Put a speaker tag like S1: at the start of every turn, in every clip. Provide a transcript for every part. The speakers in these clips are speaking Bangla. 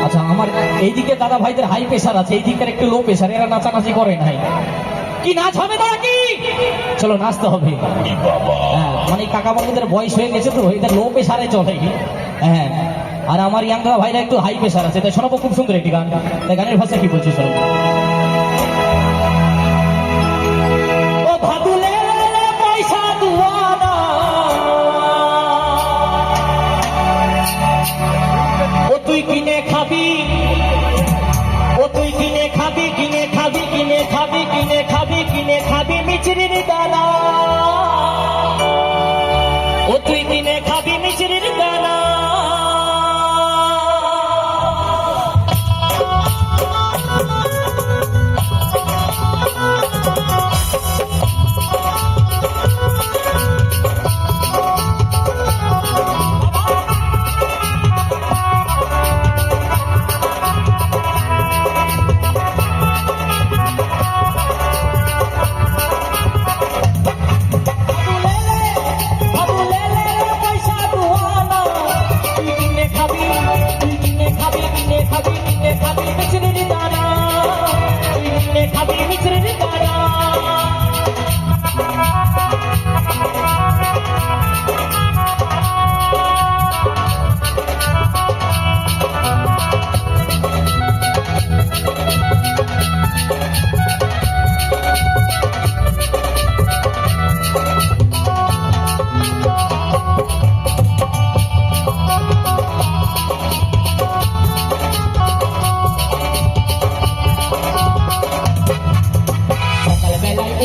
S1: আচ্ছা, আমার এইদিকে দাদা ভাইদের হাই প্রেশার আছে, এইদিকের একটু লো প্রেশার, এরা নাচানাচি করে নাই। কি নাচ হবে না কি? চলো নাচতে হবে। হ্যাঁ, মানে কাকা বাবুদের বয়স হয়ে গেছে তো, এটা লো প্রেশারে চলে। হ্যাঁ, আর আমার ইয়াংরা ভাইরা একটু হাই প্রেশার আছে, তাই শোনাবো খুব সুন্দর একটি গান। তাই গানের ভাষা কি বলছি শোনাবো। ও ভাদুলে পয়সা দুয়ানা, ও তুই কিনে খাবি, ও তুই কিনে খাবি, কিনে খাবি, কিনে খাবি, কিনে খাবি, কিনে খাবি মিচড়ির দানা, ও তুই কিনে খাবি মিচড়ির দানা।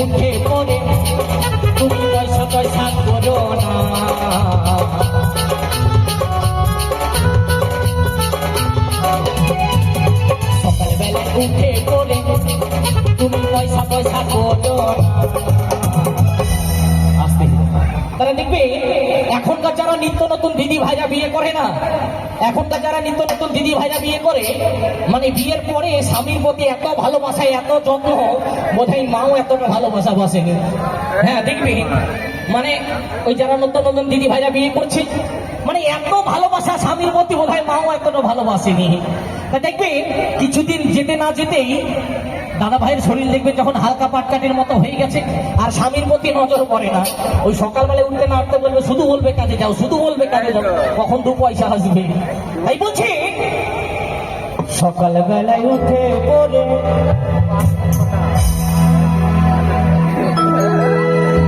S1: উঠে পড়ে তুমি পয়সা পয়সা করো না, সকালবেলায় উঠে পড়ে তুমি পয়সা পয়সা করো না। আসতে তারা দেখবে এখনকার যারা নিত্য নতুন দিদি ভাইরা বিয়ে করে না, এখনকার যারা নিত্য নতুন দিদি ভাইরা বিয়ে করে, মানে বিয়ের পরে স্বামীর প্রতি এত ভালোবাসা, এত যত্ন, বোধহয় মাও এতটা ভালোবাসা বসেনি। হ্যাঁ দেখবি, মানে ওই যারা নতুন নতুন দিদি ভাইরা বিয়ে করছে, মানে এত ভালোবাসা স্বামীর প্রতি, বোধহয় মাও এতটা ভালোবাসেনি। তা দেখবে কিছুদিন যেতে না যেতেই দাদা ভাইয়ের শরীর দেখবে যখন হালকা পাটকাটির মতো হয়ে গেছে, আর স্বামীর প্রতি নজর পড়ে না। ওই সকালবেলায় উঠতে না উঠতে বলবে, শুধু বলবে কাজে যাও, শুধু বলবে কাজে যাও, কখন দু পয়সা আসবে। তাই বলছি সকালবেলায় উঠে পড়ে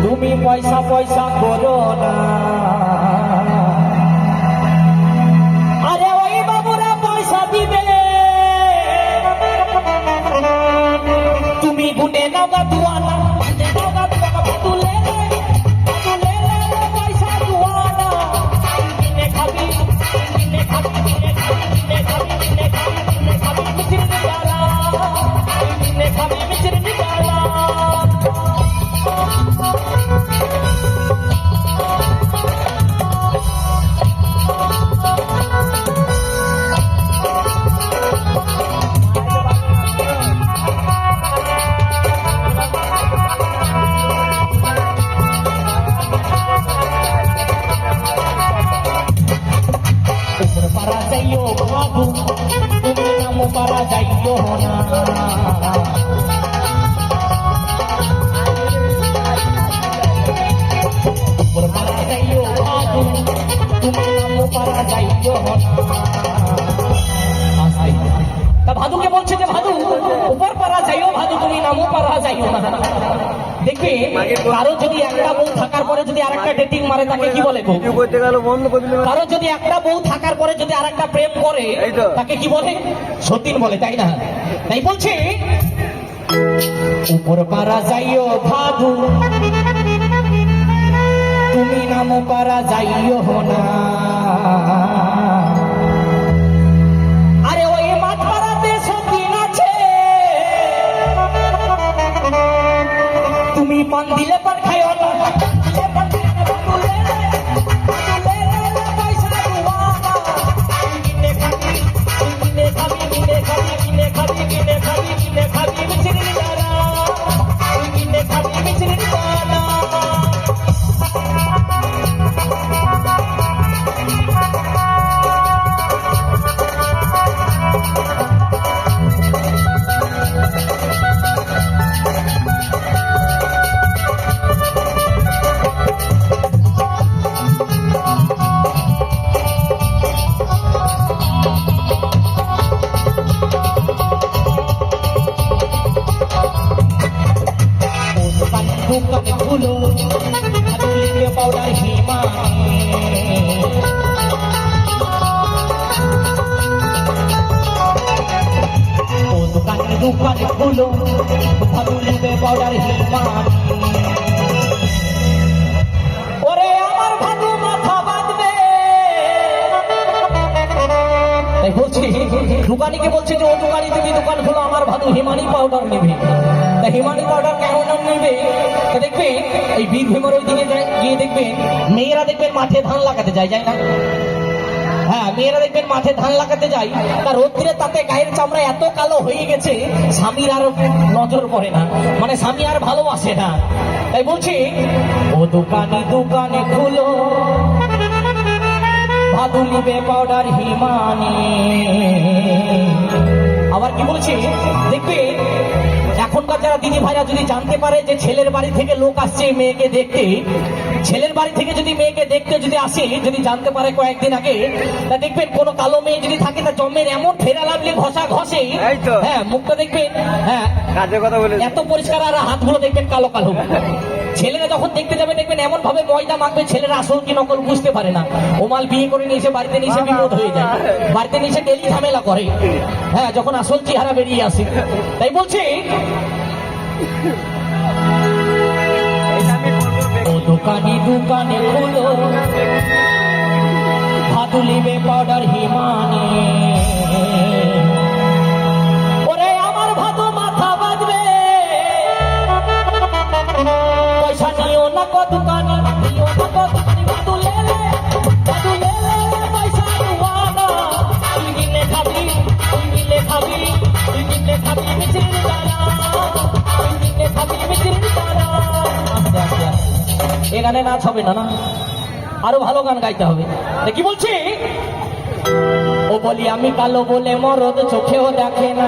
S1: তুমি পয়সা পয়সা করো না, আরে ওই বাবুরা পয়সা দিবে, তুমি গুনে নাও গা দুয়ানা, তুলে পয়সা দুয়ানা, কিনে খাবি, কিনে খাবি, কিনে খাবি, কিনে খাবি, কিনে খাবি, কিনে খাবি মিচড়ি ডালা, কিনে খাবি মিচড়ি ডালা। পারা যাইও বাবু, তুমি নাম পারা যাইও না, পারা যাইও বাবু, তুমি নাম পারা যাইও না। তা ভাদুকে বলছে যে ভাদু উপর পারা যাইও, ভাদু তুমি নামও পারা যাইও না। দেখবে কারো যদি একটা বউ থাকার পরে যদি আরেকটা ডেটিং মারে, তাকে কি বলে? কারো যদি একটা বউ থাকার পরে যদি আরেকটা প্রেম করে, তাকে কি বলে? সতীন বলে, তাই না? তাই বলছে উপর পারা যাইও ভাদু, তুমি নাম পারা যাইও না, আরে ওই মাঠ পাড়াতে সতীন আছে, তুমি পান দিলে পান খাইও না, দোকান খুলো ভাদুলিবে পাউডার হিমানি ওরে আমার ভাদু মাথা বাঁধবে তাই বলছি দোকানিকে বলছে যে ও দোকানি তুমি দোকান খোলো আমার ভাদু হিমানি পাউডার নেবে তা হিমানি পাউডার কেমন নাম নেবে তা দেখবে এই বীরভূমের ওই দিকে গিয়ে দেখবেন মেয়েরা দেখবেন মাঠে ধান লাগাতে যায় না হ্যাঁ মেয়েরা দেখবেন মাঠে ধান লাগাতে যায় তার রোদ্রে তাতে গায়ের চামড়া এত কালো হয়ে গেছে স্বামীর আর নজর পড়ে না মানে স্বামী আর ভালোবাসে না তাই বলছি ও দোকানে দোকানে খুলো ভাদুলিবে পাউডার হিমানি আবার কি বলছে দেখবে এখনকার যারা দিদি ভাইরা যদি জানতে পারে যে ছেলের বাড়ি থেকে লোক আসছে মেয়েকে দেখতে ছেলের বাড়ি থেকে যদি মেয়েকে দেখতে যদি আসে যদি জানতে পারে কয়েকদিন আগে তা দেখবেন কোনো কালো মেয়ে যদি থাকে তা জমের এমন ফেরা লাগলে ঘষা ঘষে হ্যাঁ মুখটা দেখবেন হ্যাঁ এত পরিষ্কার আর হাতগুলো দেখবেন কালো কালো ছেলেরা যখন দেখতে যাবে দেখবেন এমন ভাবে ময়দা মাখবে ছেলেরা আসল কি নকল বুঝতে পারে না ওমাল বিয়ে করে নিয়ে এসে বাড়িতে নিয়ে এসে বিপদ হয়ে যায় বাড়িতে নিয়ে এসে ডেলি ঝামেলা করে হ্যাঁ যখন আসল চেহারা বেরিয়ে আসে তাই বলছি ও দোকানি দোকানে খুলো ভাদুলিবে পাউডার হিমানি ওরে আমার ভাদু মাথা বাঁধবে পয়সা নিও না কো দোকানি নিও না কো দোকানি ভাদু লেলে পয়সা দুয়ানা তুই দিলে খাবি মিচির দানা তুই দিলে খাবি মিচির দানা এ গানে নাচ হবে না না আরো ভালো গান গাইতে হবে কি বলছি ও বলি আমি কালো বলে মরদ চোখেও দেখে না